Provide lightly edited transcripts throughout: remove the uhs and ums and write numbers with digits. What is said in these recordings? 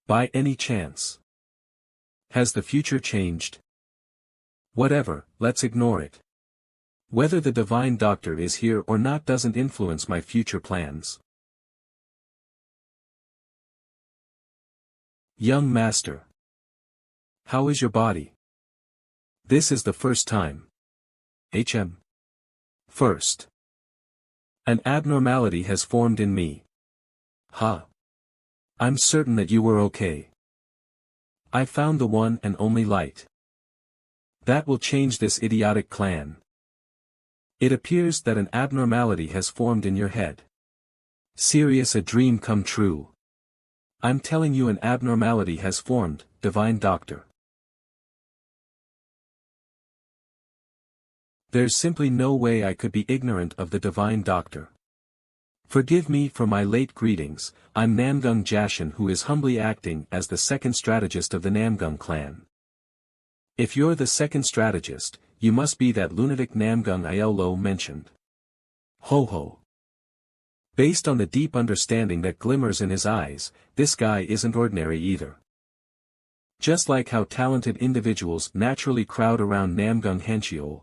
By any chance? Has the future changed? Whatever, let's ignore it. Whether the Divine Doctor is here or not doesn't influence my future plans. Young Master. How is your body? This is the first time. First. An abnormality has formed in me. I'm certain that you were okay. I found the one and only light. That will change this idiotic clan. It appears that an abnormality has formed in your head. Serious, a dream come true. I'm telling you, an abnormality has formed, Divine Doctor. There's simply no way I could be ignorant of the Divine Doctor. Forgive me for my late greetings. I'm Namgung Jashin, who is humbly acting as the second strategist of the Namgung clan. If you're the second strategist, you must be that lunatic Namgung Iolo mentioned. Ho ho. Based on the deep understanding that glimmers in his eyes, this guy isn't ordinary either. Just like how talented individuals naturally crowd around Namgung Hanchiol.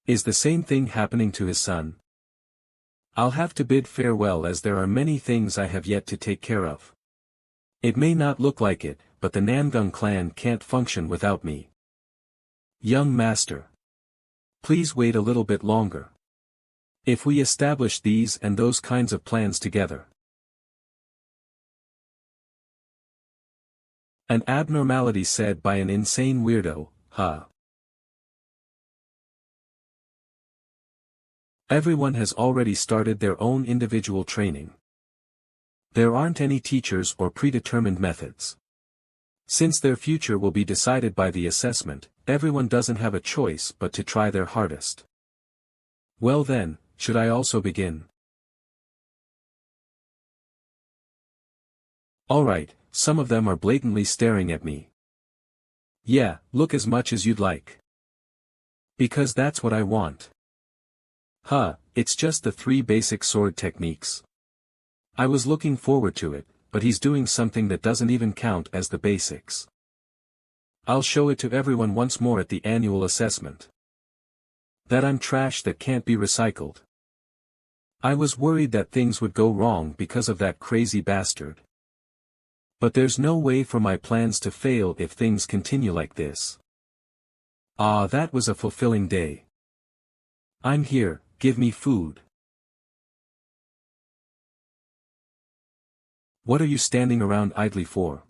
Is the same thing happening to his son? I'll have to bid farewell, as there are many things I have yet to take care of. It may not look like it, but the Namgung clan can't function without me. Young Master. Please wait a little bit longer. If we establish these and those kinds of plans together. An abnormality said by an insane weirdo, Everyone has already started their own individual training. There aren't any teachers or predetermined methods. Since their future will be decided by the assessment, everyone doesn't have a choice but to try their hardest. Well then, should I also begin? Alright, some of them are blatantly staring at me. Yeah, look as much as you'd like. Because that's what I want. It's just the 3 basic sword techniques. I was looking forward to it, but he's doing something that doesn't even count as the basics. I'll show it to everyone once more at the annual assessment. That I'm trash that can't be recycled. I was worried that things would go wrong because of that crazy bastard. But there's no way for my plans to fail if things continue like this. That was a fulfilling day. I'm here, give me food. What are you standing around idly for?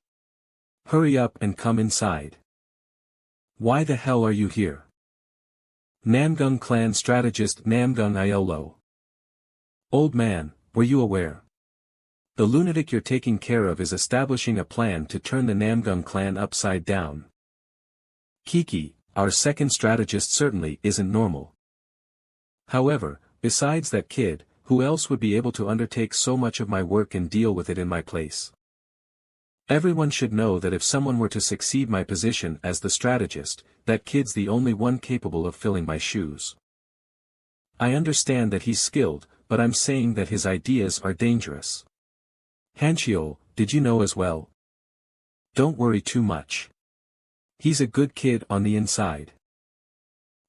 Hurry up and come inside. Why the hell are you here? Namgung clan strategist Namgung Iolo. Old man, were you aware? The lunatic you're taking care of is establishing a plan to turn the Namgung clan upside down. Kiki, our second strategist, certainly isn't normal. However, besides that kid, who else would be able to undertake so much of my work and deal with it in my place? Everyone should know that if someone were to succeed my position as the strategist, that kid's the only one capable of filling my shoes. I understand that he's skilled, but I'm saying that his ideas are dangerous. Hanchiol, did you know as well? Don't worry too much. He's a good kid on the inside.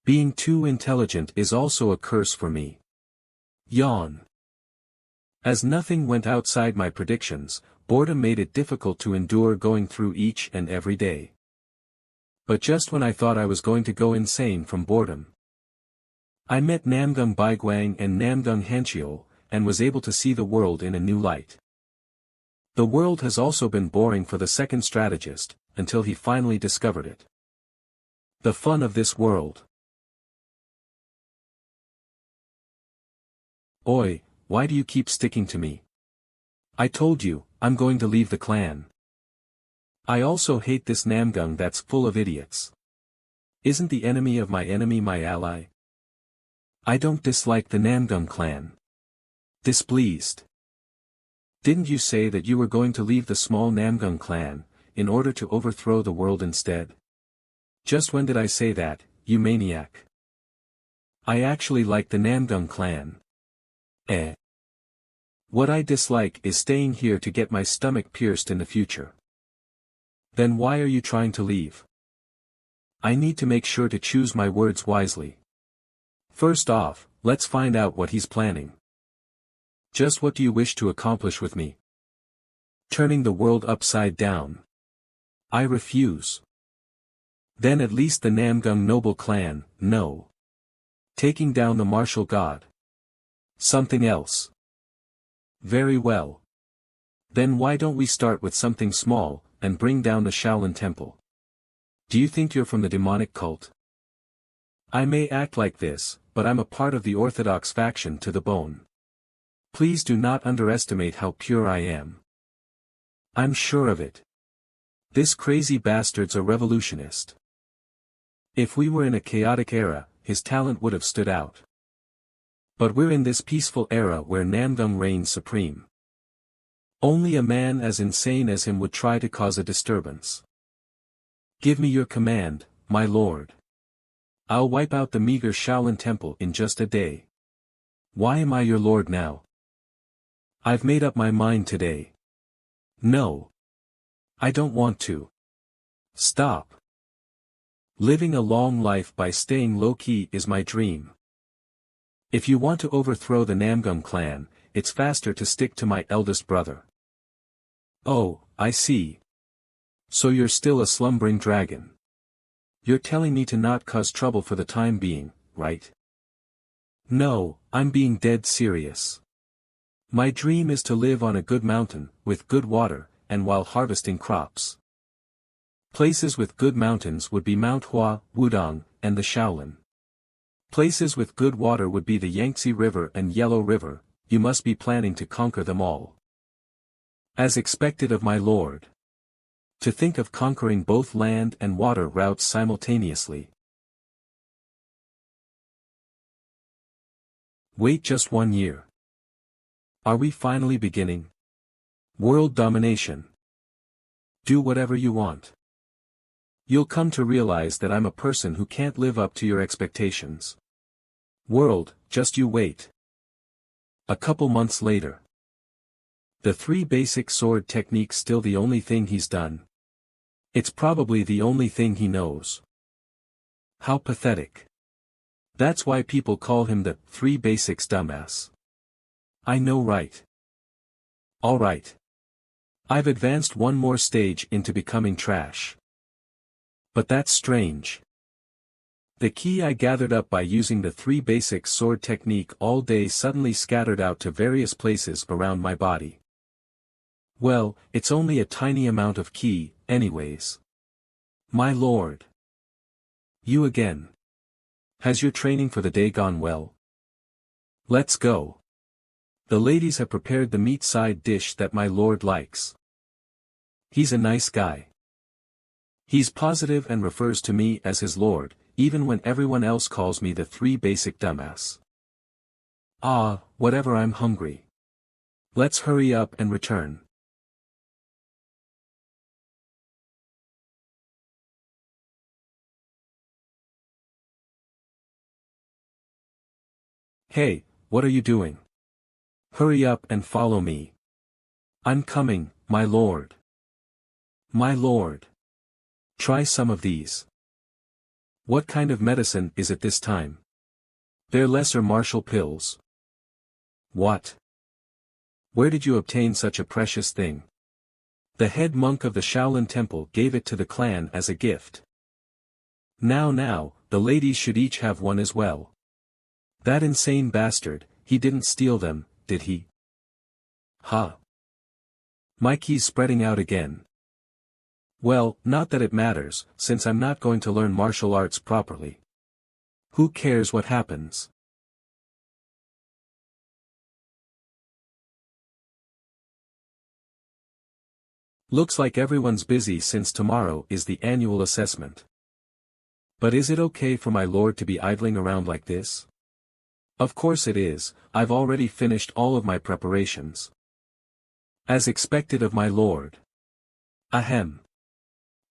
Being too intelligent is also a curse for me. Yawn. As nothing went outside my predictions, boredom made it difficult to endure going through each and every day. But just when I thought I was going to go insane from boredom, I met Namgung Baiguang and Namgung Hanchiol, and was able to see the world in a new light. The world has also been boring for the second strategist, until he finally discovered it. The fun of this world. Oi, why do you keep sticking to me? I told you, I'm going to leave the clan. I also hate this Namgung that's full of idiots. Isn't the enemy of my enemy my ally? I don't dislike the Namgung clan. Displeased. Didn't you say that you were going to leave the small Namgung clan, in order to overthrow the world instead? Just when did I say that, you maniac? I actually like the Namgung clan. What I dislike is staying here to get my stomach pierced in the future. Then why are you trying to leave? I need to make sure to choose my words wisely. First off, let's find out what he's planning. Just what do you wish to accomplish with me? Turning the world upside down. I refuse. Then at least the Namgung noble clan, no. Taking down the martial god. Something else. Very well. Then why don't we start with something small, and bring down the Shaolin temple? Do you think you're from the demonic cult? I may act like this, but I'm a part of the orthodox faction to the bone. Please do not underestimate how pure I am. I'm sure of it. This crazy bastard's a revolutionist. If we were in a chaotic era, his talent would have stood out. But we're in this peaceful era where Namgung reigns supreme. Only a man as insane as him would try to cause a disturbance. Give me your command, my lord. I'll wipe out the meager Shaolin temple in just a day. Why am I your lord now? I've made up my mind today. No. I don't want to. Stop. Living a long life by staying low-key is my dream. If you want to overthrow the Namgung clan, it's faster to stick to my eldest brother. Oh, I see. So you're still a slumbering dragon. You're telling me to not cause trouble for the time being, right? No, I'm being dead serious. My dream is to live on a good mountain, with good water, and while harvesting crops. Places with good mountains would be MANHWA, Wudong, and the Shaolin. Places with good water would be the Yangtze River and Yellow River. You must be planning to conquer them all. As expected of my lord. To think of conquering both land and water routes simultaneously. Wait just 1 year. Are we finally beginning? World domination. Do whatever you want. You'll come to realize that I'm a person who can't live up to your expectations. World, just you wait. A couple months later. The 3 basic sword techniques still the only thing he's done. It's probably the only thing he knows. How pathetic. That's why people call him the 3 basics dumbass. I know, right? Alright. I've advanced one more stage into becoming trash. But that's strange. The ki I gathered up by using the 3 basic sword technique all day suddenly scattered out to various places around my body. Well, it's only a tiny amount of ki, anyways. My lord. You again. Has your training for the day gone well? Let's go. The ladies have prepared the meat side dish that my lord likes. He's a nice guy. He's positive and refers to me as his lord, even when everyone else calls me the 3 basic dumbass. Ah, whatever, I'm hungry. Let's hurry up and return. Hey, what are you doing? Hurry up and follow me. I'm coming, my lord. My lord. Try some of these. What kind of medicine is it this time? They're lesser martial pills. What? Where did you obtain such a precious thing? The head monk of the Shaolin temple gave it to the clan as a gift. Now, the ladies should each have one as well. That insane bastard, he didn't steal them, did he? Huh. My ki's spreading out again. Well, not that it matters, since I'm not going to learn martial arts properly. Who cares what happens? Looks like everyone's busy since tomorrow is the annual assessment. But is it okay for my lord to be idling around like this? Of course it is, I've already finished all of my preparations. As expected of my lord. Ahem.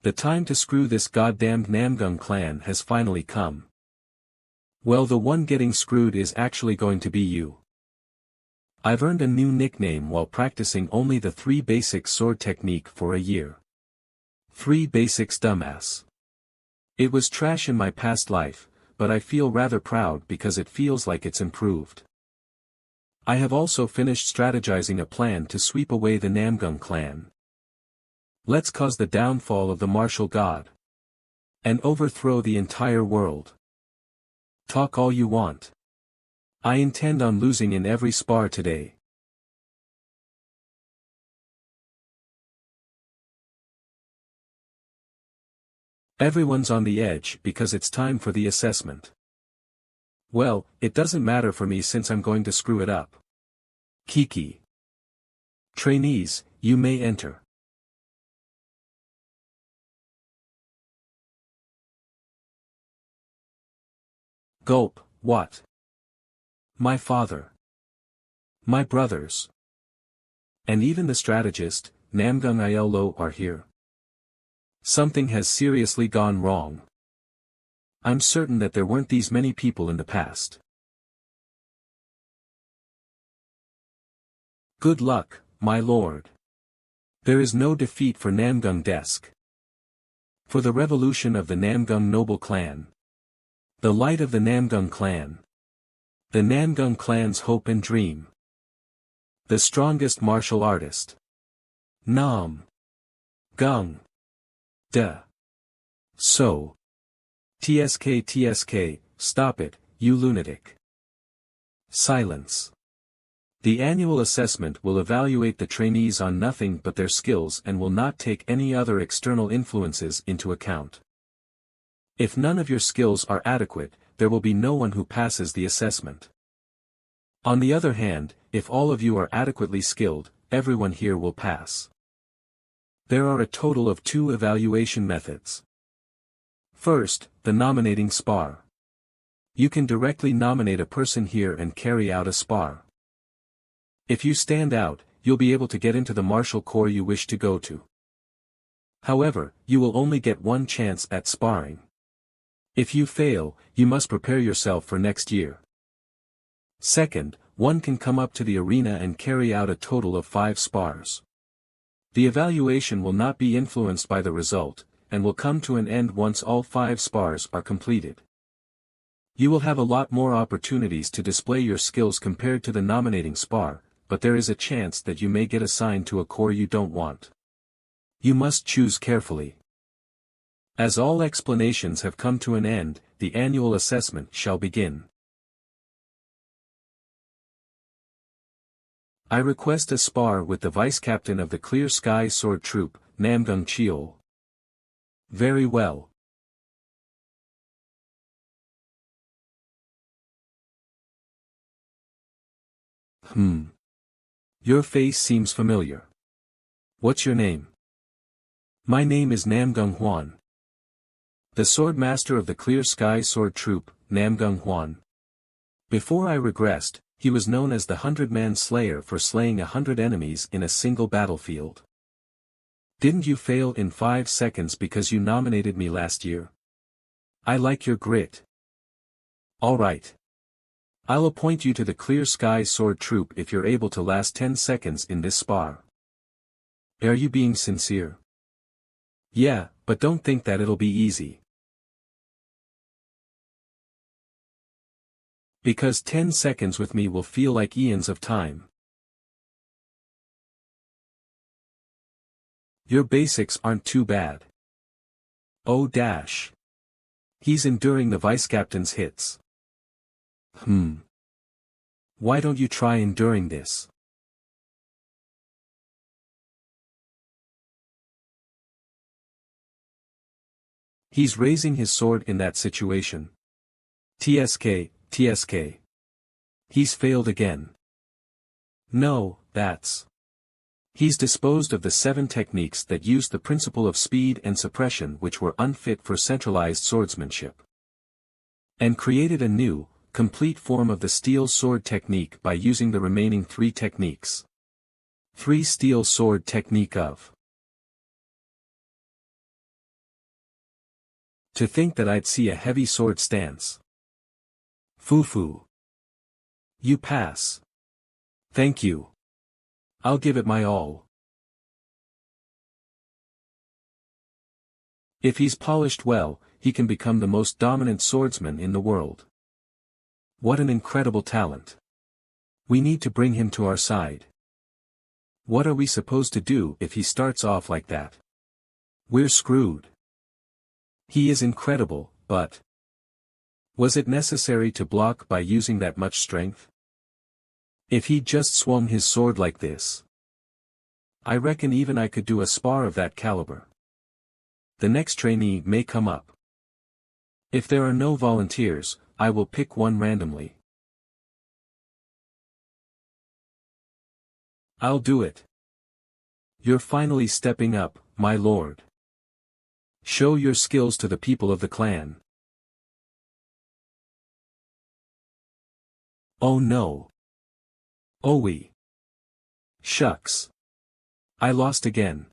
The time to screw this goddamned Namgung clan has finally come. Well, the one getting screwed is actually going to be you. I've earned a new nickname while practicing only the 3 basic sword technique for a year. 3 basics dumbass. It was trash in my past life, but I feel rather proud because it feels like it's improved. I have also finished strategizing a plan to sweep away the Namgung clan. Let's cause the downfall of the martial god. And overthrow the entire world. Talk all you want. I intend on losing in every spar today. Everyone's on the edge because it's time for the assessment. Well, it doesn't matter for me since I'm going to screw it up. Kiki. Trainees, you may enter. Gulp, what? My father. My brothers. And even the strategist, Namgung Iolo, are here. Something has seriously gone wrong. I'm certain that there weren't these many people in the past. Good luck, my lord. There is no defeat for Namgung Desk. For the revolution of the Namgung noble clan. The light of the Namgung clan. The Namgung clan's hope and dream. The strongest martial artist. Nam. Gung. De. So. TSK, stop it, you lunatic. Silence. The annual assessment will evaluate the trainees on nothing but their skills and will not take any other external influences into account. If none of your skills are adequate, there will be no one who passes the assessment. On the other hand, if all of you are adequately skilled, everyone here will pass. There are a total of 2 evaluation methods. First, the nominating spar. You can directly nominate a person here and carry out a spar. If you stand out, you'll be able to get into the martial corps you wish to go to. However, you will only get one chance at sparring. If you fail, you must prepare yourself for next year. Second, one can come up to the arena and carry out a total of 5 spars. The evaluation will not be influenced by the result, and will come to an end once all 5 spars are completed. You will have a lot more opportunities to display your skills compared to the nominating spar, but there is a chance that you may get assigned to a corps you don't want. You must choose carefully. As all explanations have come to an end, the annual assessment shall begin. I request a spar with the vice-captain of the Clear Sky Sword Troop, Namgung Cheol. Very well. Your face seems familiar. What's your name? My name is Namgung Huan. The Swordmaster of the Clear Sky Sword Troop, Namgung Huan. Before I regressed, he was known as the 100-Man Slayer for slaying 100 enemies in a single battlefield. Didn't you fail in 5 seconds because you nominated me last year? I like your grit. Alright. I'll appoint you to the Clear Sky Sword Troop if you're able to last 10 seconds in this spar. Are you being sincere? Yeah, but don't think that it'll be easy. Because 10 seconds with me will feel like eons of time. Your basics aren't too bad. Oh dash. He's enduring the vice-captain's hits. Why don't you try enduring this? He's raising his sword in that situation. TSK. He's failed again. No, that's. He's disposed of the 7 techniques that used the principle of speed and suppression which were unfit for centralized swordsmanship. And created a new, complete form of the steel sword technique by using the remaining 3 techniques. 3 steel sword technique of. To think that I'd see a heavy sword stance. Foo-foo. You pass. Thank you. I'll give it my all. If he's polished well, he can become the most dominant swordsman in the world. What an incredible talent. We need to bring him to our side. What are we supposed to do if he starts off like that? We're screwed. He is incredible, but was it necessary to block by using that much strength? If he'd just swung his sword like this, I reckon even I could do a spar of that caliber. The next trainee may come up. If there are no volunteers, I will pick one randomly. I'll do it. You're finally stepping up, my lord. Show your skills to the people of the clan. Oh no. Oh shucks. I lost again.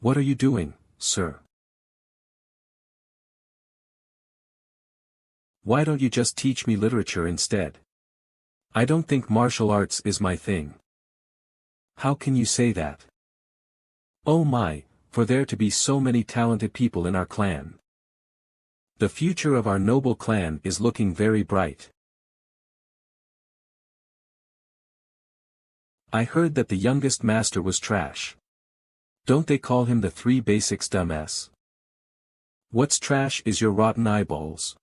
What are you doing, sir? Why don't you just teach me literature instead? I don't think martial arts is my thing. How can you say that? Oh my, for there to be so many talented people in our clan. The future of our noble clan is looking very bright. I heard that the youngest master was trash. Don't they call him the 3 basics dumbass? What's trash is your rotten eyeballs.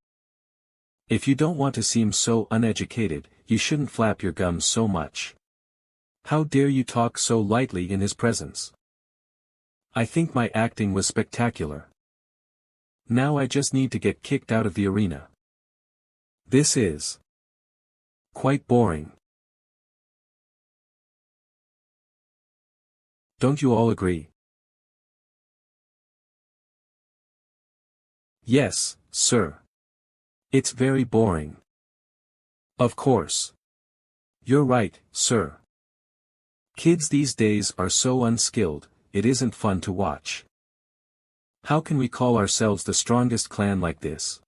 If you don't want to seem so uneducated, you shouldn't flap your gums so much. How dare you talk so lightly in his presence? I think my acting was spectacular. Now I just need to get kicked out of the arena. This is quite boring. Don't you all agree? Yes, sir. It's very boring. Of course. You're right, sir. Kids these days are so unskilled, it isn't fun to watch. How can we call ourselves the strongest clan like this?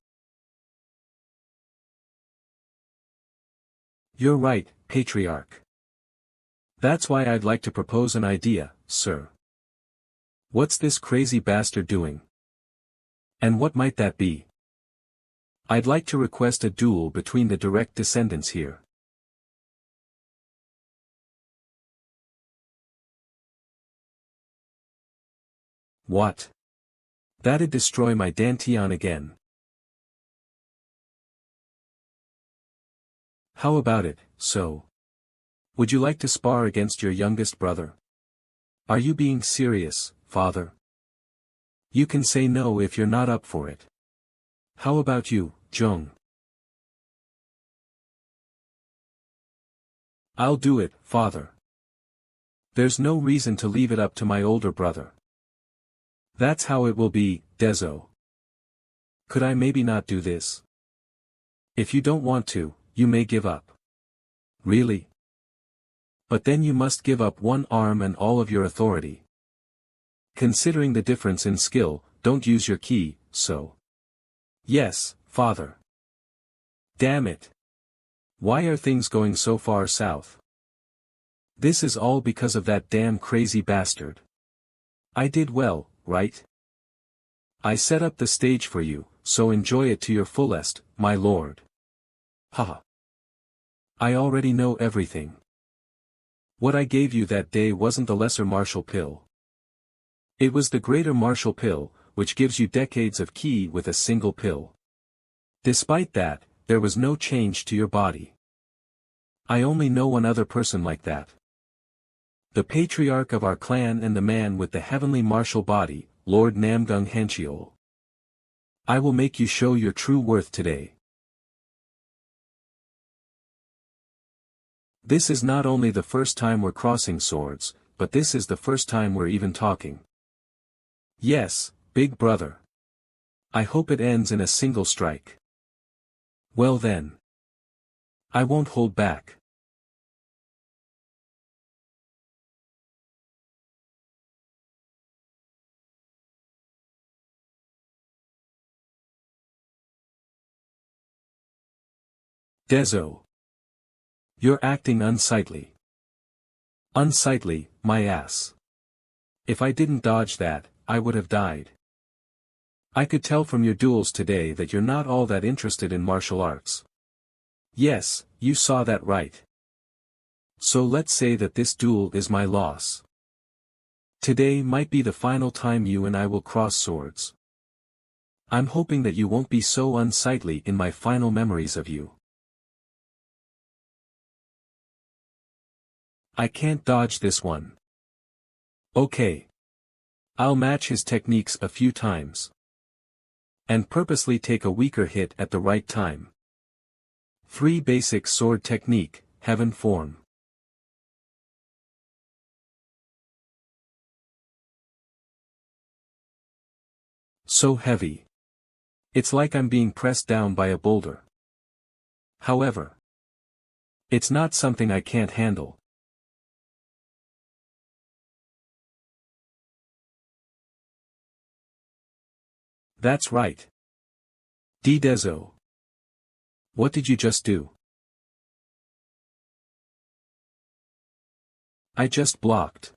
You're right, patriarch. That's why I'd like to propose an idea, sir. What's this crazy bastard doing? And what might that be? I'd like to request a duel between the direct descendants here. What? That'd destroy my Dantian again. How about it, so? Would you like to spar against your youngest brother? Are you being serious, father? You can say no if you're not up for it. How about you, Jung? I'll do it, father. There's no reason to leave it up to my older brother. That's how it will be, Dezo. Could I maybe not do this? If you don't want to, you may give up. Really? But then you must give up one arm and all of your authority. Considering the difference in skill, don't use your ki, so. Yes, father. Damn it. Why are things going so far south? This is all because of that damn crazy bastard. I did well, right? I set up the stage for you, so enjoy it to your fullest, my lord. Haha. I already know everything. What I gave you that day wasn't the lesser martial pill. It was the greater martial pill, which gives you decades of ki with a single pill. Despite that, there was no change to your body. I only know one other person like that. The patriarch of our clan and the man with the heavenly martial body, Lord Namgung Henchiol. I will make you show your true worth today. This is not only the first time we're crossing swords, but this is the first time we're even talking. Yes, big brother. I hope it ends in a single strike. Well then. I won't hold back. Dezo. You're acting unsightly. Unsightly, my ass. If I didn't dodge that, I would have died. I could tell from your duels today that you're not all that interested in martial arts. Yes, you saw that right. So let's say that this duel is my loss. Today might be the final time you and I will cross swords. I'm hoping that you won't be so unsightly in my final memories of you. I can't dodge this one. Okay. I'll match his techniques a few times. And purposely take a weaker hit at the right time. 3 basic sword technique, heaven form. So heavy. It's like I'm being pressed down by a boulder. However, it's not something I can't handle. That's right. Dezo. What did you just do? I just blocked.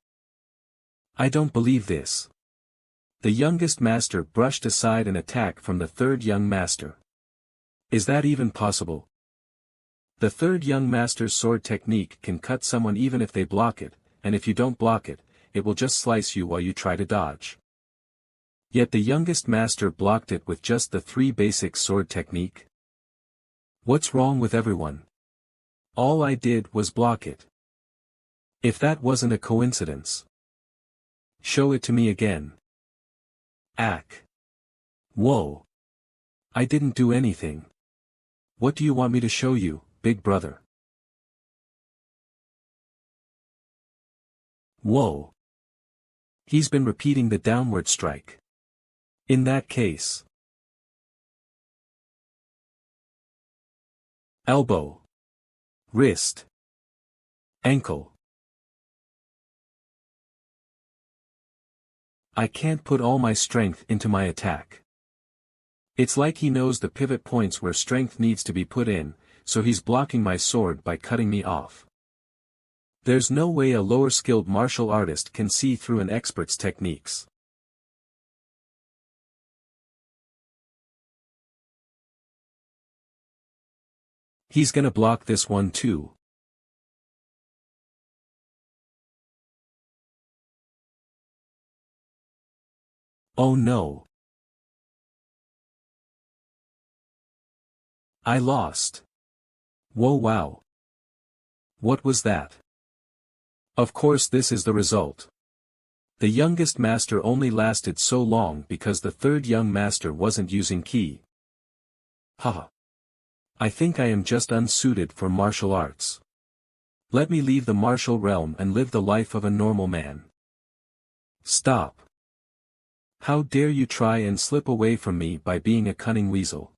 I don't believe this. The youngest master brushed aside an attack from the third young master. Is that even possible? The third young master's sword technique can cut someone even if they block it, and if you don't block it, it will just slice you while you try to dodge. Yet the youngest master blocked it with just the 3 basic sword technique. What's wrong with everyone? All I did was block it. If that wasn't a coincidence. Show it to me again. Ack. Whoa. I didn't do anything. What do you want me to show you, big brother? Whoa. He's been repeating the downward strike. In that case. Elbow. Wrist. Ankle. I can't put all my strength into my attack. It's like he knows the pivot points where strength needs to be put in, so he's blocking my sword by cutting me off. There's no way a lower-skilled martial artist can see through an expert's techniques. He's gonna block this one too. Oh no. I lost. Whoa wow. What was that? Of course this is the result. The youngest master only lasted so long because the third young master wasn't using ki. Haha. I think I am just unsuited for martial arts. Let me leave the martial realm and live the life of a normal man. Stop. How dare you try and slip away from me by being a cunning weasel?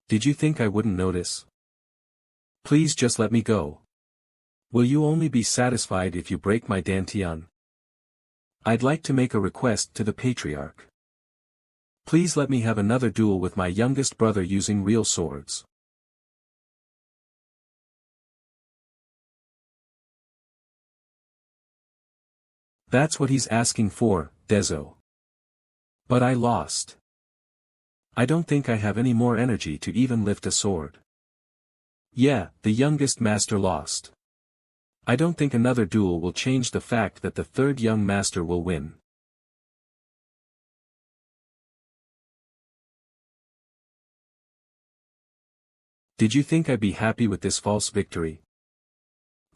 Did you think I wouldn't notice? Please just let me go. Will you only be satisfied if you break my dantian? I'd like to make a request to the patriarch. Please let me have another duel with my youngest brother using real swords. That's what he's asking for, Dezo. But I lost. I don't think I have any more energy to even lift a sword. Yeah, the youngest master lost. I don't think another duel will change the fact that the third young master will win. Did you think I'd be happy with this false victory?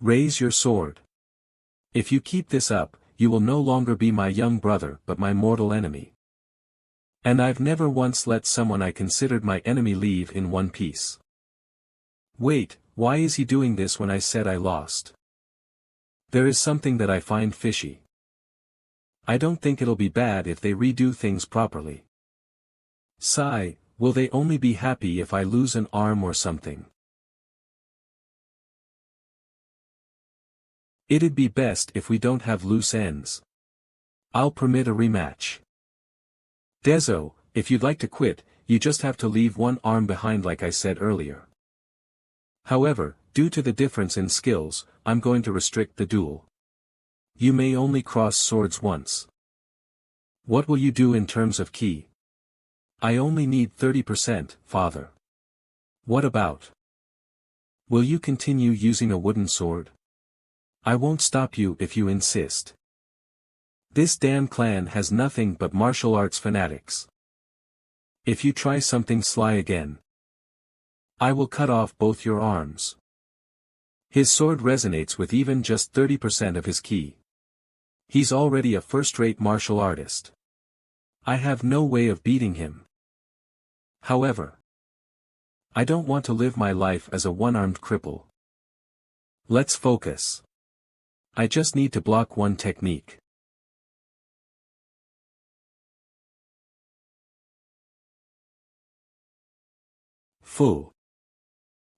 Raise your sword. If you keep this up, you will no longer be my young brother but my mortal enemy. And I've never once let someone I considered my enemy leave in one piece. Wait, why is he doing this when I said I lost? There is something that I find fishy. I don't think it'll be bad if they redo things properly. Sigh, will they only be happy if I lose an arm or something? It'd be best if we don't have loose ends. I'll permit a rematch. Dezo, if you'd like to quit, you just have to leave one arm behind like I said earlier. However, due to the difference in skills, I'm going to restrict the duel. You may only cross swords once. What will you do in terms of ki? I only need 30%, father. What about? Will you continue using a wooden sword? I won't stop you if you insist. This damn clan has nothing but martial arts fanatics. If you try something sly again, I will cut off both your arms. His sword resonates with even just 30% of his ki. He's already a first-rate martial artist. I have no way of beating him. However, I don't want to live my life as a one-armed cripple. Let's focus. I just need to block one technique. Fool.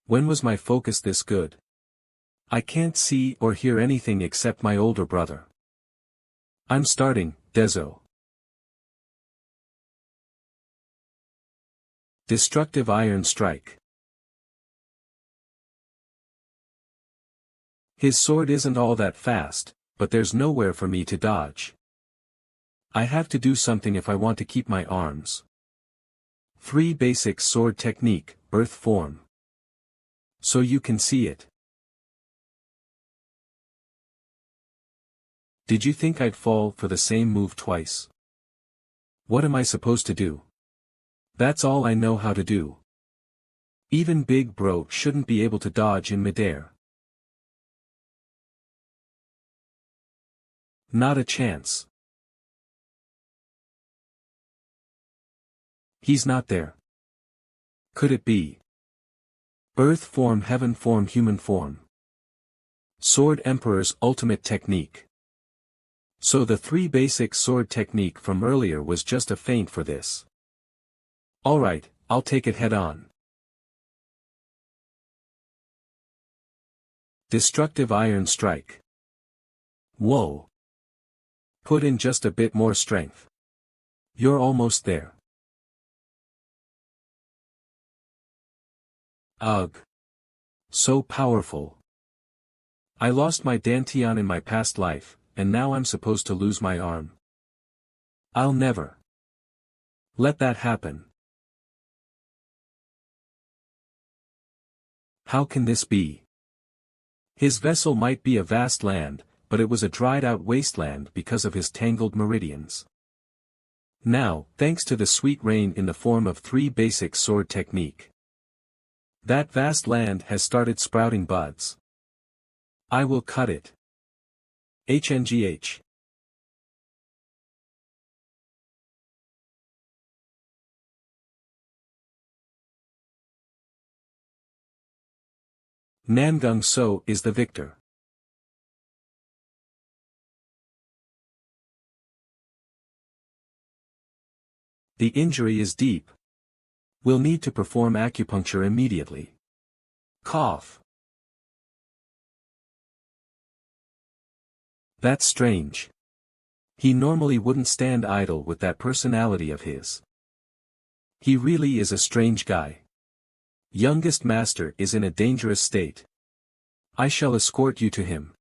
When was my focus this good? I can't see or hear anything except my older brother. I'm starting, Dezo. Destructive Iron Strike. His sword isn't all that fast, but there's nowhere for me to dodge. I have to do something if I want to keep my arms. 3 basic sword technique, birth form. So you can see it. Did you think I'd fall for the same move twice? What am I supposed to do? That's all I know how to do. Even Big Bro shouldn't be able to dodge in midair. Not a chance. He's not there. Could it be? Earth form, heaven form, human form. Sword Emperor's ultimate technique. So the 3 basic sword technique from earlier was just a feint for this. Alright, I'll take it head on. Destructive Iron Strike. Whoa. Put in just a bit more strength. You're almost there. Ugh. So powerful. I lost my Dantian in my past life, and now I'm supposed to lose my arm. I'll never let that happen. How can this be? His vessel might be a vast land, but it was a dried-out wasteland because of his tangled meridians. Now, thanks to the sweet rain in the form of 3 basic sword technique, that vast land has started sprouting buds. I will cut it. HNGH. Namgung So is the victor. The injury is deep. We'll need to perform acupuncture immediately. Cough. That's strange. He normally wouldn't stand idle with that personality of his. He really is a strange guy. Youngest master is in a dangerous state. I shall escort you to him.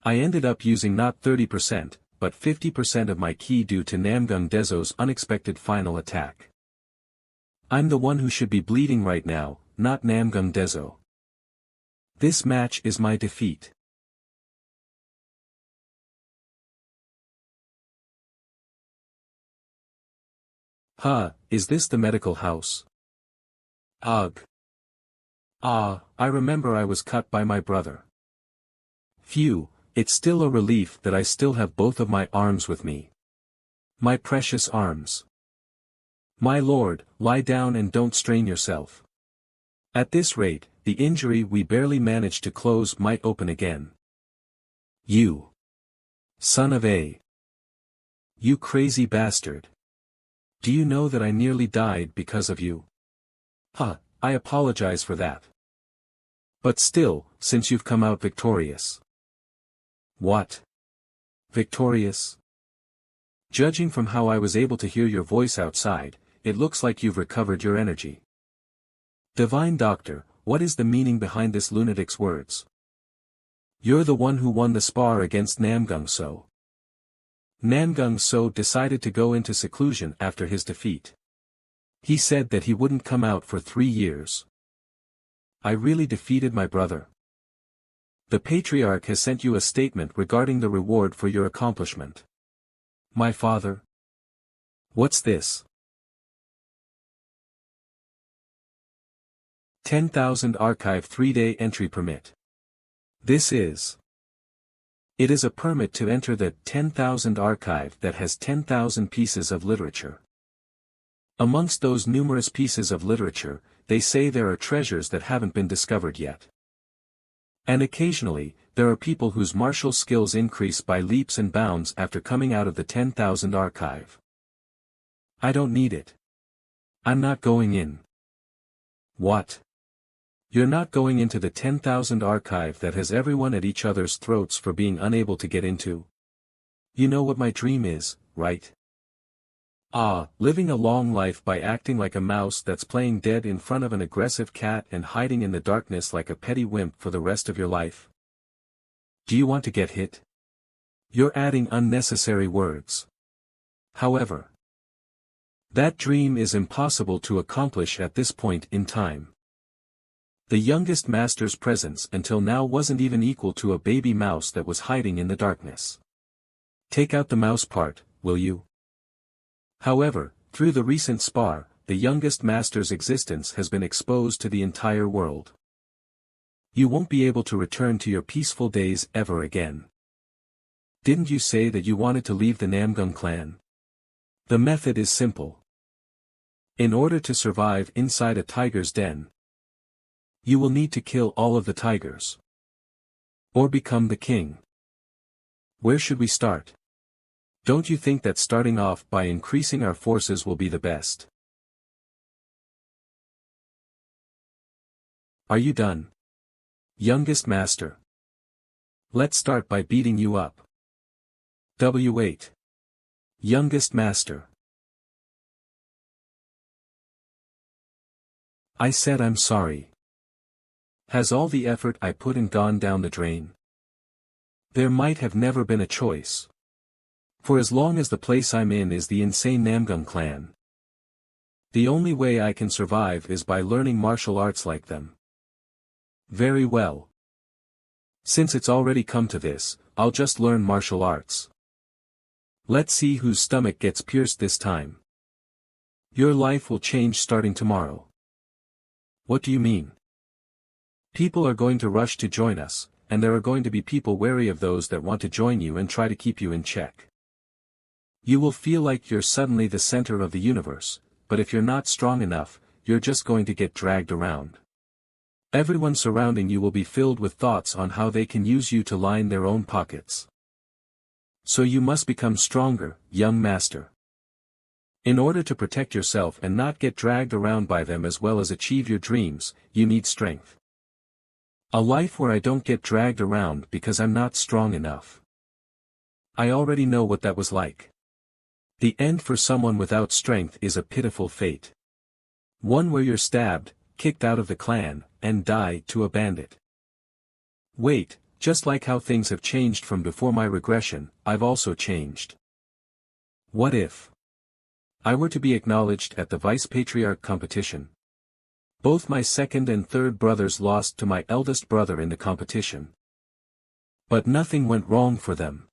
I ended up using not 30%, but 50% of my ki due to Namgung Dezo's unexpected final attack. I'm the one who should be bleeding right now, not Namgung Dezo. This match is my defeat. Is this the medical house? Ugh. I remember I was cut by my brother. Phew. It's still a relief that I still have both of my arms with me. My precious arms. My lord, lie down and don't strain yourself. At this rate, the injury we barely managed to close might open again. You. Son of a. You crazy bastard. Do you know that I nearly died because of you? I apologize for that. But still, since you've come out victorious. What? Victorious? Judging from how I was able to hear your voice outside, it looks like you've recovered your energy. Divine Doctor, what is the meaning behind this lunatic's words? You're the one who won the spar against Namgung So. Namgung So decided to go into seclusion after his defeat. He said that he wouldn't come out for 3 years. I really defeated my brother. The Patriarch has sent you a statement regarding the reward for your accomplishment. My father? What's this? 10,000 Archive 3-day entry permit. This is. It is a permit to enter the 10,000 archive that has 10,000 pieces of literature. Amongst those numerous pieces of literature, they say there are treasures that haven't been discovered yet. And occasionally, there are people whose martial skills increase by leaps and bounds after coming out of the 10,000 archive. I don't need it. I'm not going in. What? You're not going into the 10,000 archive that has everyone at each other's throats for being unable to get into? You know what my dream is, right? Living a long life by acting like a mouse that's playing dead in front of an aggressive cat and hiding in the darkness like a petty wimp for the rest of your life. Do you want to get hit? You're adding unnecessary words. However, that dream is impossible to accomplish at this point in time. The youngest master's presence until now wasn't even equal to a baby mouse that was hiding in the darkness. Take out the mouse part, will you? However, through the recent spar, the youngest master's existence has been exposed to the entire world. You won't be able to return to your peaceful days ever again. Didn't you say that you wanted to leave the Namgung clan? The method is simple. In order to survive inside a tiger's den, you will need to kill all of the tigers. Or become the king. Where should we start? Don't you think that starting off by increasing our forces will be the best? Are you done? Youngest master. Let's start by beating you up. W8. Youngest master. I said I'm sorry. Has all the effort I put in gone down the drain? There might have never been a choice. For as long as the place I'm in is the insane Namgung clan, the only way I can survive is by learning martial arts like them. Very well. Since it's already come to this, I'll just learn martial arts. Let's see whose stomach gets pierced this time. Your life will change starting tomorrow. What do you mean? People are going to rush to join us, and there are going to be people wary of those that want to join you and try to keep you in check. You will feel like you're suddenly the center of the universe, but if you're not strong enough, you're just going to get dragged around. Everyone surrounding you will be filled with thoughts on how they can use you to line their own pockets. So you must become stronger, young master. In order to protect yourself and not get dragged around by them as well as achieve your dreams, you need strength. A life where I don't get dragged around because I'm not strong enough. I already know what that was like. The end for someone without strength is a pitiful fate. One where you're stabbed, kicked out of the clan, and die to a bandit. Wait, just like how things have changed from before my regression, I've also changed. What if I were to be acknowledged at the Vice Patriarch competition? Both my second and third brothers lost to my eldest brother in the competition. But nothing went wrong for them.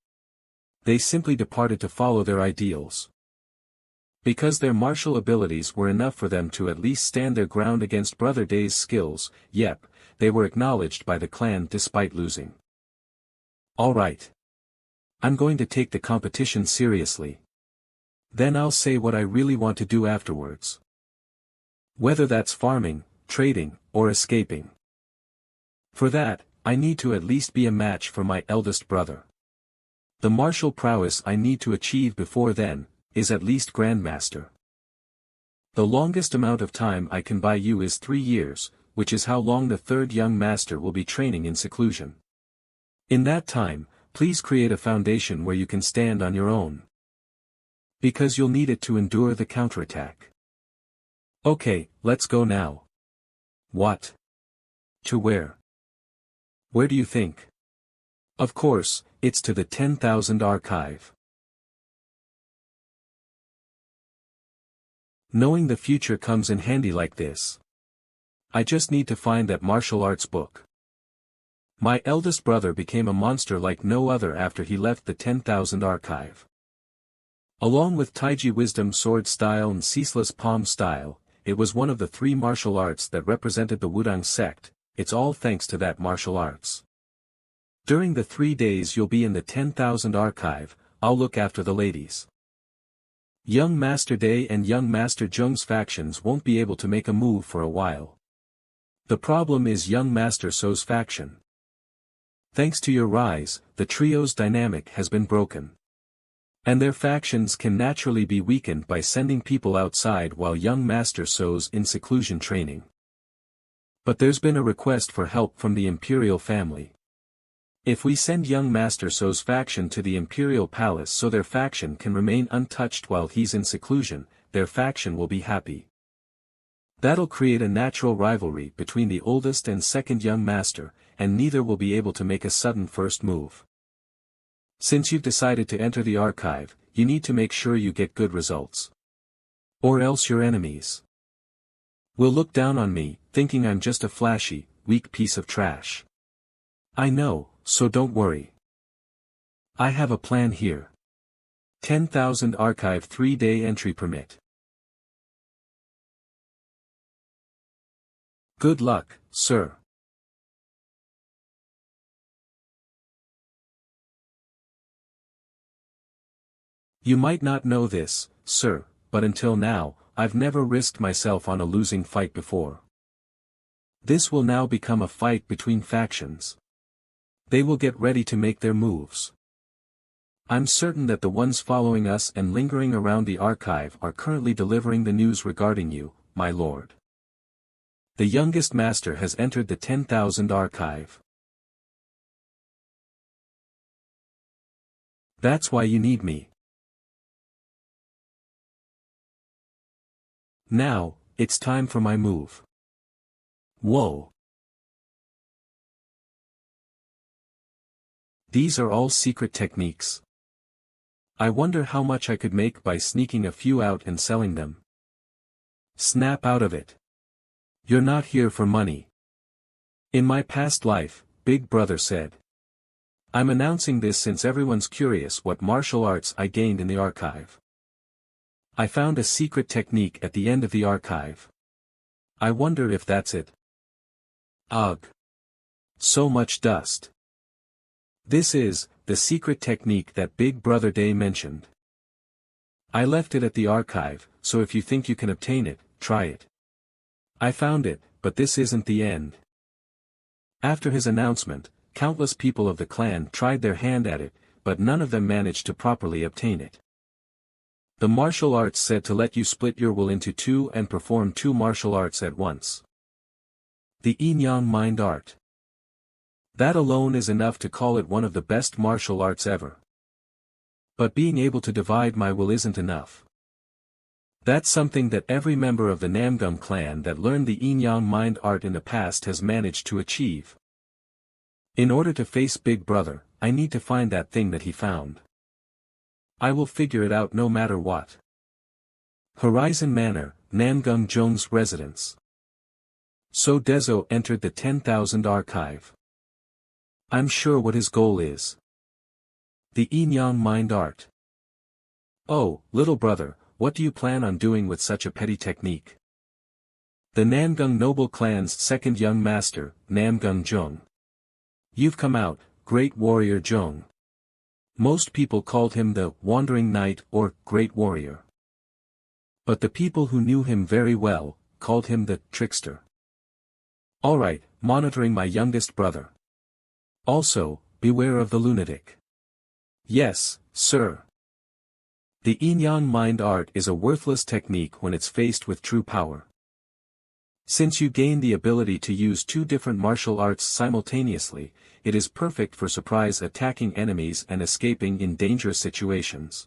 They simply departed to follow their ideals. Because their martial abilities were enough for them to at least stand their ground against Brother Day's skills, yep, they were acknowledged by the clan despite losing. Alright. I'm going to take the competition seriously. Then I'll say what I really want to do afterwards. Whether that's farming, trading, or escaping. For that, I need to at least be a match for my eldest brother. The martial prowess I need to achieve before then, is at least Grandmaster. The longest amount of time I can buy you is 3 years, which is how long the third young master will be training in seclusion. In that time, please create a foundation where you can stand on your own. Because you'll need it to endure the counterattack. Okay, let's go now. What? To where? Where do you think? Of course, it's to the 10,000 archive. Knowing the future comes in handy like this. I just need to find that martial arts book. My eldest brother became a monster like no other after he left the 10,000 archive. Along with Taiji Wisdom Sword Style and Ceaseless Palm Style, it was one of the 3 martial arts that represented the Wudang sect. It's all thanks to that martial arts. During the 3 days you'll be in the 10,000 archive, I'll look after the ladies. Young Master Day and Young Master Zheng's factions won't be able to make a move for a while. The problem is Young Master So's faction. Thanks to your rise, the trio's dynamic has been broken. And their factions can naturally be weakened by sending people outside while Young Master So's in seclusion training. But there's been a request for help from the Imperial family. If we send Young Master So's faction to the Imperial Palace so their faction can remain untouched while he's in seclusion, their faction will be happy. That'll create a natural rivalry between the oldest and second Young Master, and neither will be able to make a sudden first move. Since you've decided to enter the archive, you need to make sure you get good results. Or else your enemies will look down on me, thinking I'm just a flashy, weak piece of trash. I know, so don't worry. I have a plan here. 10,000 archive 3-day entry permit. Good luck, sir. You might not know this, sir, but until now, I've never risked myself on a losing fight before. This will now become a fight between factions. They will get ready to make their moves. I'm certain that the ones following us and lingering around the archive are currently delivering the news regarding you, my lord. The youngest master has entered the 10,000 archive. That's why you need me. Now, it's time for my move. Whoa. These are all secret techniques. I wonder how much I could make by sneaking a few out and selling them. Snap out of it. You're not here for money. In my past life, Big Brother said. I'm announcing this since everyone's curious what martial arts I gained in the archive. I found a secret technique at the end of the archive. I wonder if that's it. Ugh. So much dust. This is the secret technique that Big Brother Day mentioned. I left it at the archive, so if you think you can obtain it, try it. I found it, but this isn't the end. After his announcement, countless people of the clan tried their hand at it, but none of them managed to properly obtain it. The martial arts said to let you split your will into 2 and perform 2 martial arts at once. The Yin-Yang Mind Art. That alone is enough to call it one of the best martial arts ever. But being able to divide my will isn't enough. That's something that every member of the Namgum clan that learned the Yin-Yang Mind Art in the past has managed to achieve. In order to face Big Brother, I need to find that thing that he found. I will figure it out no matter what. Horizon Manor, Namgung Zhong's residence. So Dezo entered the 10,000 archive. I'm sure what his goal is. The Yin-Yang Mind Art. Oh, little brother, what do you plan on doing with such a petty technique? The Namgung noble clan's second young master, Namgung Zhong. You've come out, great warrior Zhong. Most people called him the Wandering Knight or Great Warrior. But the people who knew him very well, called him the Trickster. Alright, monitoring my youngest brother. Also, beware of the lunatic. Yes, sir. The Yin-Yang Mind Art is a worthless technique when it's faced with true power. Since you gain the ability to use 2 different martial arts simultaneously, it is perfect for surprise attacking enemies and escaping in dangerous situations.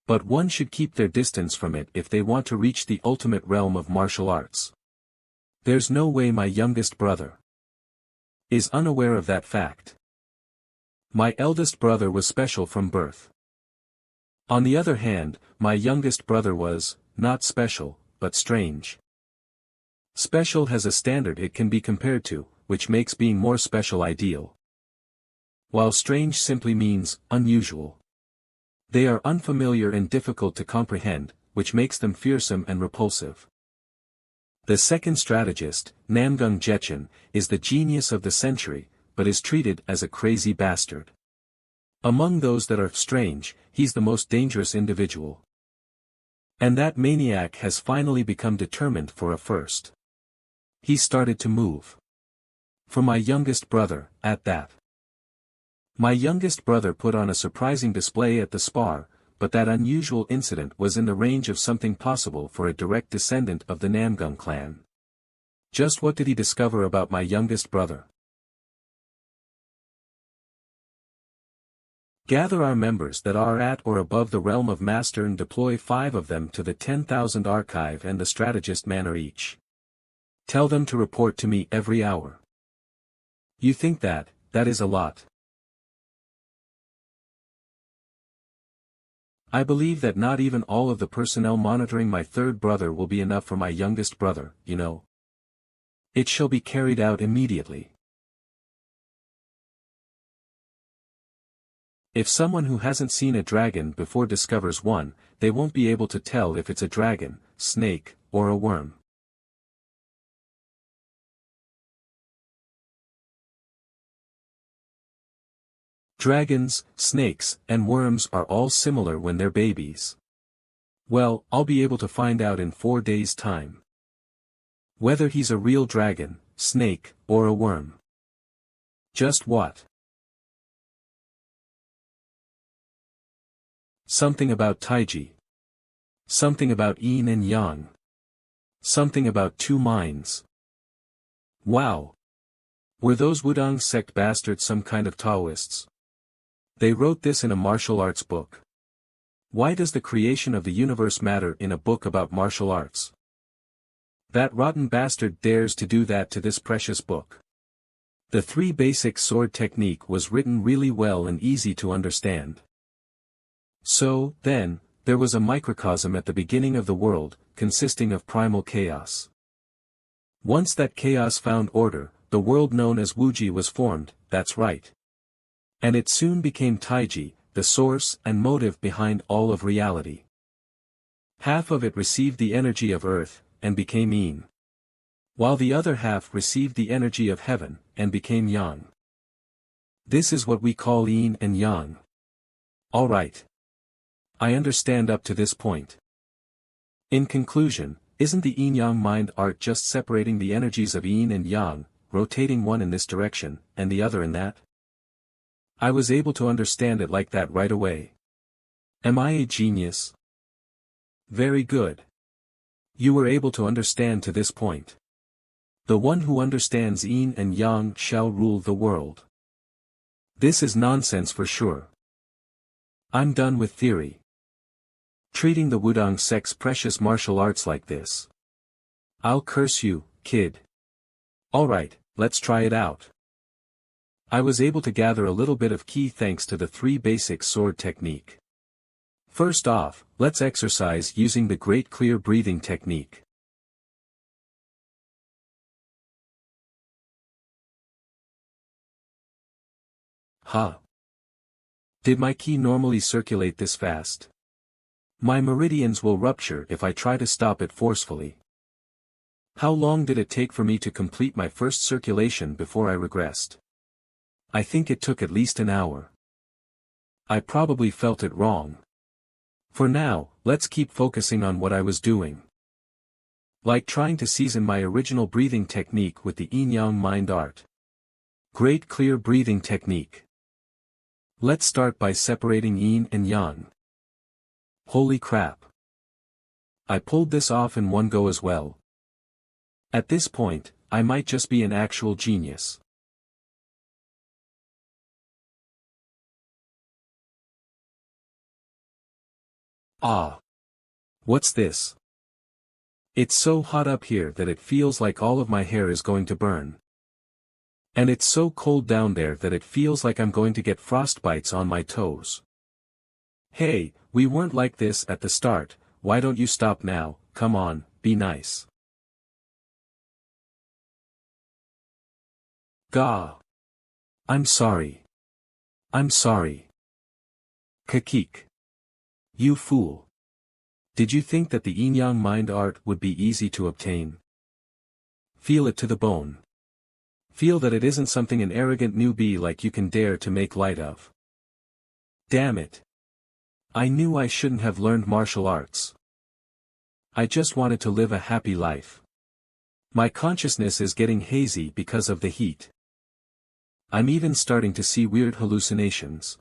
But one should keep their distance from it if they want to reach the ultimate realm of martial arts. There's no way my youngest brother is unaware of that fact. My eldest brother was special from birth. On the other hand, my youngest brother was, not special, but strange. Special has a standard it can be compared to, which makes being more special ideal. While strange simply means, unusual. They are unfamiliar and difficult to comprehend, which makes them fearsome and repulsive. The second strategist, Namgung Jetchen, is the genius of the century, but is treated as a crazy bastard. Among those that are strange, he's the most dangerous individual. And that maniac has finally become determined for a first. He started to move. For my youngest brother, at that. My youngest brother put on a surprising display at the spar, but that unusual incident was in the range of something possible for a direct descendant of the Namgung clan. Just what did he discover about my youngest brother? Gather our members that are at or above the realm of master and deploy 5 of them to the 10,000 archive and the strategist manor each. Tell them to report to me every hour. You think that is a lot. I believe that not even all of the personnel monitoring my third brother will be enough for my youngest brother, you know. It shall be carried out immediately. If someone who hasn't seen a dragon before discovers one, they won't be able to tell if it's a dragon, snake, or a worm. Dragons, snakes, and worms are all similar when they're babies. Well, I'll be able to find out in 4 days' time. Whether he's a real dragon, snake, or a worm. Just what? Something about Taiji. Something about yin and yang. Something about 2 minds. Wow. Were those Wudang sect bastards some kind of Taoists? They wrote this in a martial arts book. Why does the creation of the universe matter in a book about martial arts? That rotten bastard dares to do that to this precious book. The 3 basic sword technique was written really well and easy to understand. So, then, there was a microcosm at the beginning of the world, consisting of primal chaos. Once that chaos found order, the world known as Wuji was formed, that's right. And it soon became Taiji, the source and motive behind all of reality. Half of it received the energy of earth, and became yin. While the other half received the energy of heaven, and became yang. This is what we call yin and yang. Alright. I understand up to this point. In conclusion, isn't the yin-yang mind art just separating the energies of yin and yang, rotating one in this direction, and the other in that? I was able to understand it like that right away. Am I a genius? Very good. You were able to understand to this point. The one who understands yin and yang shall rule the world. This is nonsense for sure. I'm done with theory. Treating the Wudang sect's precious martial arts like this. I'll curse you, kid. Alright, let's try it out. I was able to gather a little bit of ki thanks to the 3 basic sword technique. First off, let's exercise using the great clear breathing technique. Huh. Did my ki normally circulate this fast? My meridians will rupture if I try to stop it forcefully. How long did it take for me to complete my first circulation before I regressed? I think it took at least an hour. I probably felt it wrong. For now, let's keep focusing on what I was doing. Like trying to season my original breathing technique with the yin-yang mind art. Great clear breathing technique. Let's start by separating yin and yang. Holy crap. I pulled this off in one go as well. At this point, I might just be an actual genius. Ah! What's this? It's so hot up here that it feels like all of my hair is going to burn. And it's so cold down there that it feels like I'm going to get frostbites on my toes. Hey, we weren't like this at the start, why don't you stop now? Come on, be nice. Gah! I'm sorry. I'm sorry. Kakik. You fool. Did you think that the yin-yang mind art would be easy to obtain? Feel it to the bone. Feel that it isn't something an arrogant newbie like you can dare to make light of. Damn it. I knew I shouldn't have learned martial arts. I just wanted to live a happy life. My consciousness is getting hazy because of the heat. I'm even starting to see weird hallucinations.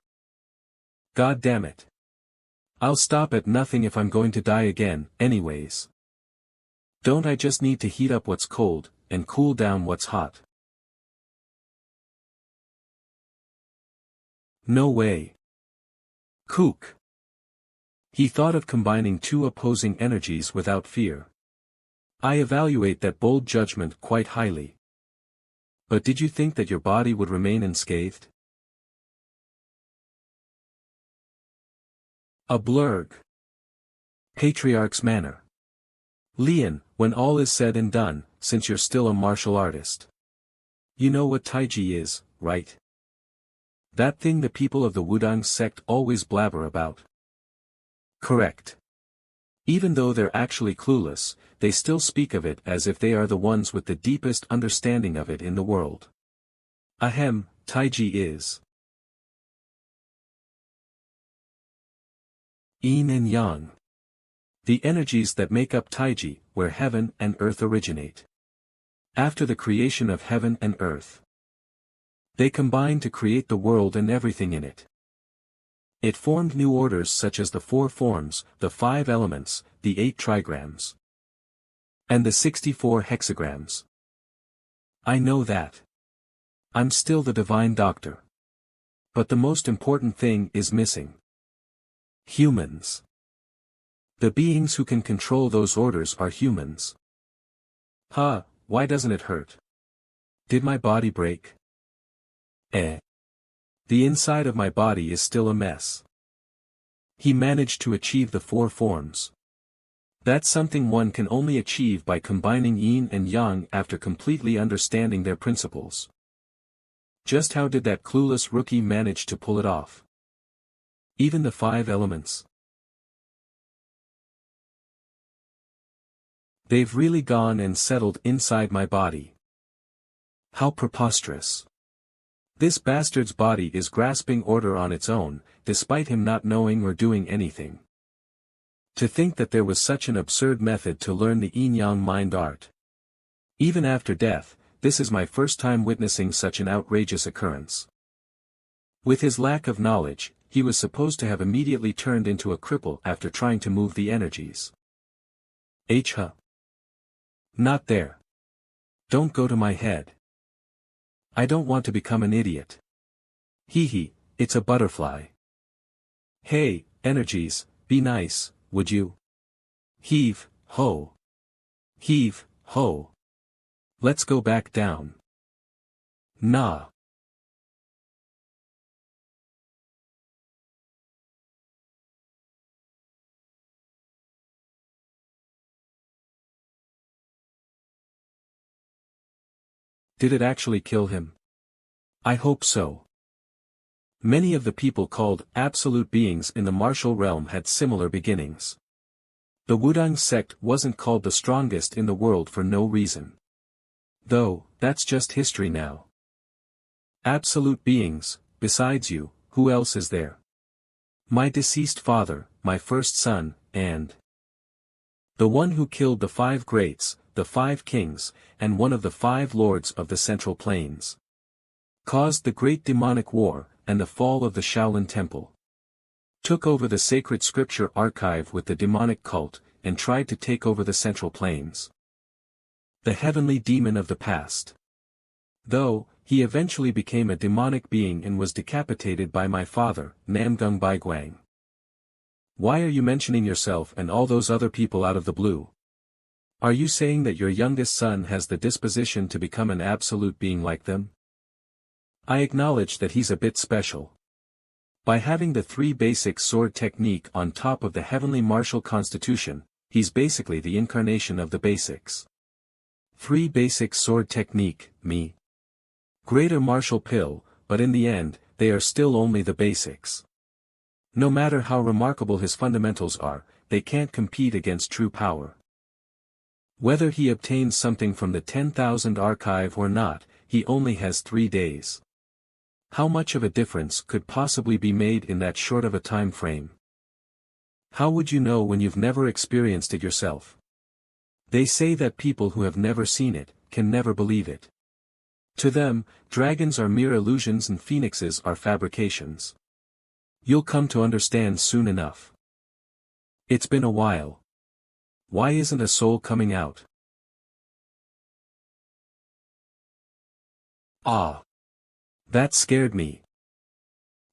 God damn it. I'll stop at nothing if I'm going to die again, anyways. Don't I just need to heat up what's cold, and cool down what's hot? No way. Kook. He thought of combining two opposing energies without fear. I evaluate that bold judgment quite highly. But did you think that your body would remain unscathed? A blurg. Patriarch's manner. Lian, when all is said and done, since you're still a martial artist. You know what Taiji is, right? That thing the people of the Wudang sect always blabber about. Correct. Even though they're actually clueless, they still speak of it as if they are the ones with the deepest understanding of it in the world. Ahem, Taiji is Yin and Yang. The energies that make up Taiji, where heaven and earth originate. After the creation of heaven and earth, they combine to create the world and everything in it. It formed new orders such as the 4 forms, the 5 elements, the 8 trigrams, and the 64 hexagrams. I know that. I'm still the divine doctor. But the most important thing is missing. Humans. The beings who can control those orders are humans. Huh, why doesn't it hurt? Did my body break? The inside of my body is still a mess. He managed to achieve the 4 forms. That's something one can only achieve by combining yin and yang after completely understanding their principles. Just how did that clueless rookie manage to pull it off? Even the 5 elements. They've really gone and settled inside my body. How preposterous. This bastard's body is grasping order on its own, despite him not knowing or doing anything. To think that there was such an absurd method to learn the yin-yang mind art. Even after death, this is my first time witnessing such an outrageous occurrence. With his lack of knowledge, he was supposed to have immediately turned into a cripple after trying to move the energies. Not there. Don't go to my head. I don't want to become an idiot. Hee, it's a butterfly. Hey, energies, be nice, would you? Heave, ho. Heave, ho. Let's go back down. Nah. Did it actually kill him? I hope so. Many of the people called absolute beings in the martial realm had similar beginnings. The Wudang sect wasn't called the strongest in the world for no reason. Though, that's just history now. Absolute beings, besides you, who else is there? My deceased father, my first son, and the one who killed the 5 greats, the 5 kings, and one of the 5 lords of the Central Plains. Caused the Great Demonic War, and the fall of the Shaolin Temple. Took over the sacred scripture archive with the demonic cult, and tried to take over the Central Plains. The heavenly demon of the past. Though, he eventually became a demonic being and was decapitated by my father, Namgung Baiguang. Why are you mentioning yourself and all those other people out of the blue? Are you saying that your youngest son has the disposition to become an absolute being like them? I acknowledge that he's a bit special. By having the 3 basic sword technique on top of the heavenly martial constitution, he's basically the incarnation of the basics. 3 basic sword technique, me. Greater martial pill, but in the end, they are still only the basics. No matter how remarkable his fundamentals are, they can't compete against true power. Whether he obtains something from the 10,000 archive or not, he only has 3 days. How much of a difference could possibly be made in that short of a time frame? How would you know when you've never experienced it yourself? They say that people who have never seen it, can never believe it. To them, dragons are mere illusions and phoenixes are fabrications. You'll come to understand soon enough. It's been a while. Why isn't a soul coming out? Ah. That scared me.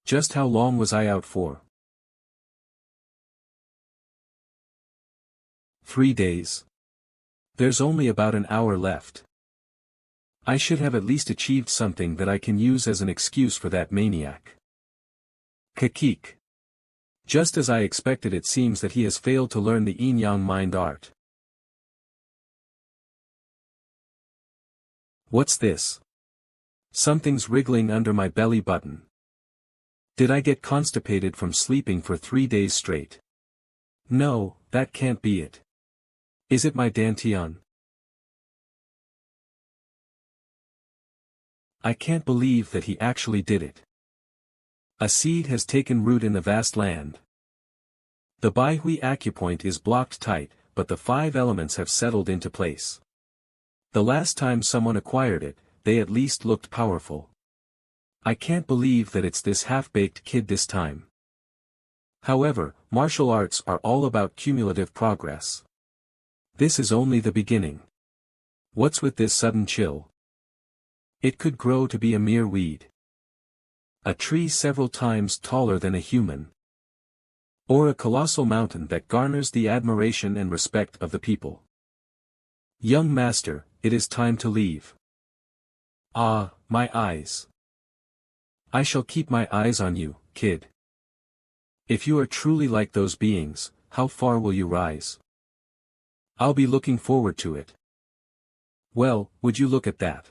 Just how long was I out for? 3 days. There's only about an hour left. I should have at least achieved something that I can use as an excuse for that maniac. Kakik. Just as I expected, it seems that he has failed to learn the yin-yang mind art. What's this? Something's wriggling under my belly button. Did I get constipated from sleeping for 3 days straight? No, that can't be it. Is it my dantian? I can't believe that he actually did it. A seed has taken root in the vast land. The Baihui acupoint is blocked tight, but the 5 elements have settled into place. The last time someone acquired it, they at least looked powerful. I can't believe that it's this half-baked kid this time. However, martial arts are all about cumulative progress. This is only the beginning. What's with this sudden chill? It could grow to be a mere weed. A tree several times taller than a human. Or a colossal mountain that garners the admiration and respect of the people. Young master, it is time to leave. Ah, my eyes. I shall keep my eyes on you, kid. If you are truly like those beings, how far will you rise? I'll be looking forward to it. Well, would you look at that?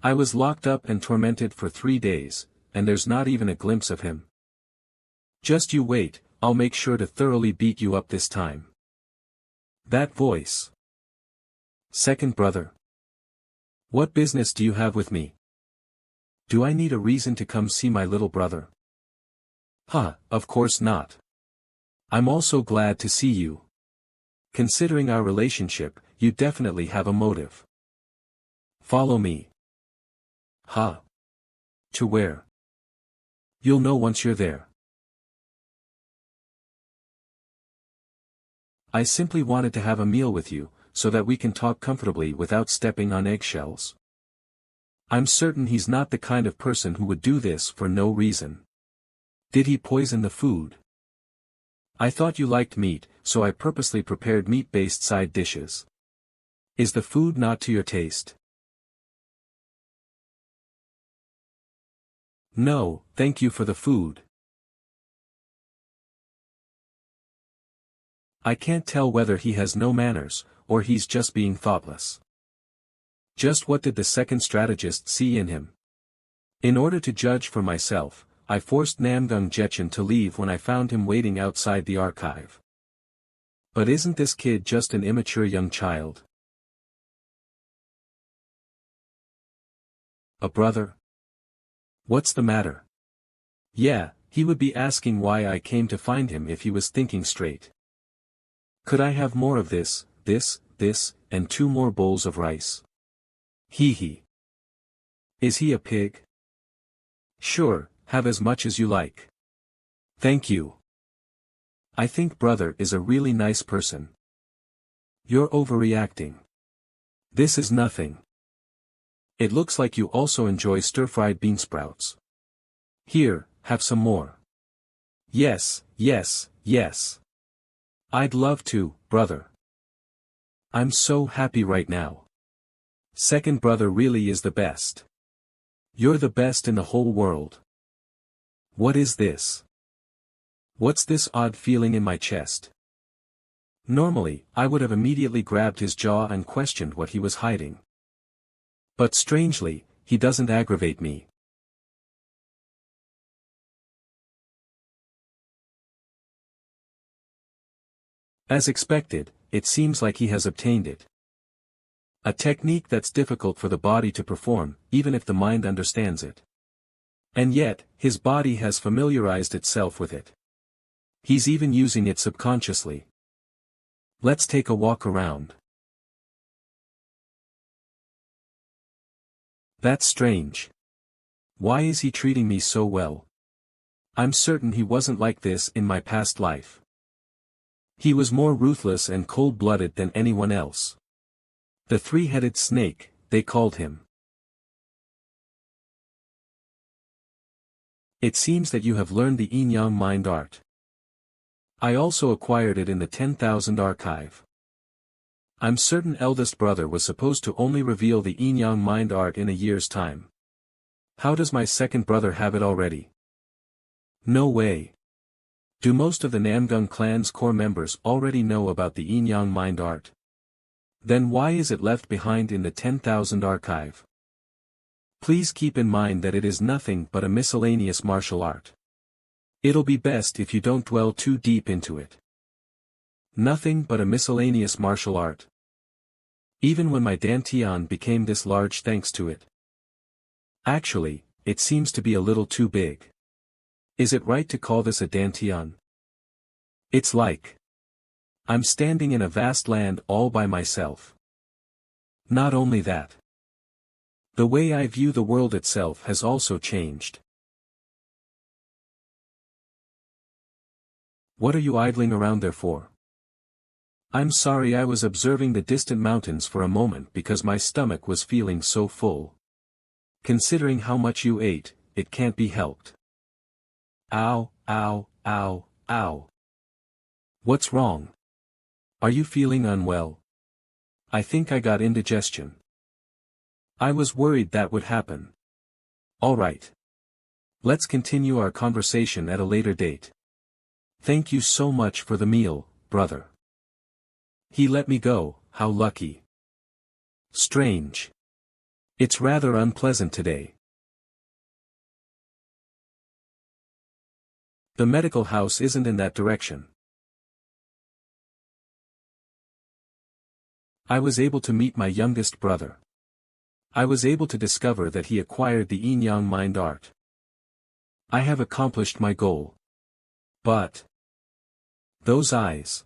I was locked up and tormented for 3 days, and there's not even a glimpse of him. Just you wait, I'll make sure to thoroughly beat you up this time. That voice. Second brother. What business do you have with me? Do I need a reason to come see my little brother? Of course not. I'm also glad to see you. Considering our relationship, you definitely have a motive. Follow me. To where? You'll know once you're there. I simply wanted to have a meal with you, so that we can talk comfortably without stepping on eggshells. I'm certain he's not the kind of person who would do this for no reason. Did he poison the food? I thought you liked meat, so I purposely prepared meat-based side dishes. Is the food not to your taste? No, thank you for the food. I can't tell whether he has no manners, or he's just being thoughtless. Just what did the second strategist see in him? In order to judge for myself, I forced Namgung Jetchen to leave when I found him waiting outside the archive. But isn't this kid just an immature young child? A brother? What's the matter? Yeah, he would be asking why I came to find him if he was thinking straight. Could I have more of this, and 2 more bowls of rice? Hee hee. Is he a pig? Sure, have as much as you like. Thank you. I think brother is a really nice person. You're overreacting. This is nothing. It looks like you also enjoy stir-fried bean sprouts. Here, have some more. Yes, yes, yes. I'd love to, brother. I'm so happy right now. Second brother really is the best. You're the best in the whole world. What is this? What's this odd feeling in my chest? Normally, I would have immediately grabbed his jaw and questioned what he was hiding. But strangely, he doesn't aggravate me. As expected, it seems like he has obtained it. A technique that's difficult for the body to perform, even if the mind understands it. And yet, his body has familiarized itself with it. He's even using it subconsciously. Let's take a walk around. That's strange. Why is he treating me so well? I'm certain he wasn't like this in my past life. He was more ruthless and cold-blooded than anyone else. The three-headed snake, they called him. It seems that you have learned the yin-yang mind art. I also acquired it in the 10,000 archive. I'm certain eldest brother was supposed to only reveal the yin-yang mind art in a year's time. How does my second brother have it already? No way. Do most of the Namgung clan's core members already know about the yin-yang mind art? Then why is it left behind in the 10,000 archive? Please keep in mind that it is nothing but a miscellaneous martial art. It'll be best if you don't dwell too deep into it. Nothing but a miscellaneous martial art. Even when my dantian became this large thanks to it. Actually, it seems to be a little too big. Is it right to call this a dantian? It's like I'm standing in a vast land all by myself. Not only that. The way I view the world itself has also changed. What are you idling around there for? I'm sorry, I was observing the distant mountains for a moment because my stomach was feeling so full. Considering how much you ate, it can't be helped. Ow, ow, ow, ow. What's wrong? Are you feeling unwell? I think I got indigestion. I was worried that would happen. Alright. Let's continue our conversation at a later date. Thank you so much for the meal, brother. He let me go, how lucky. Strange. It's rather unpleasant today. The medical house isn't in that direction. I was able to meet my youngest brother. I was able to discover that he acquired the yin-yang mind art. I have accomplished my goal. But those eyes.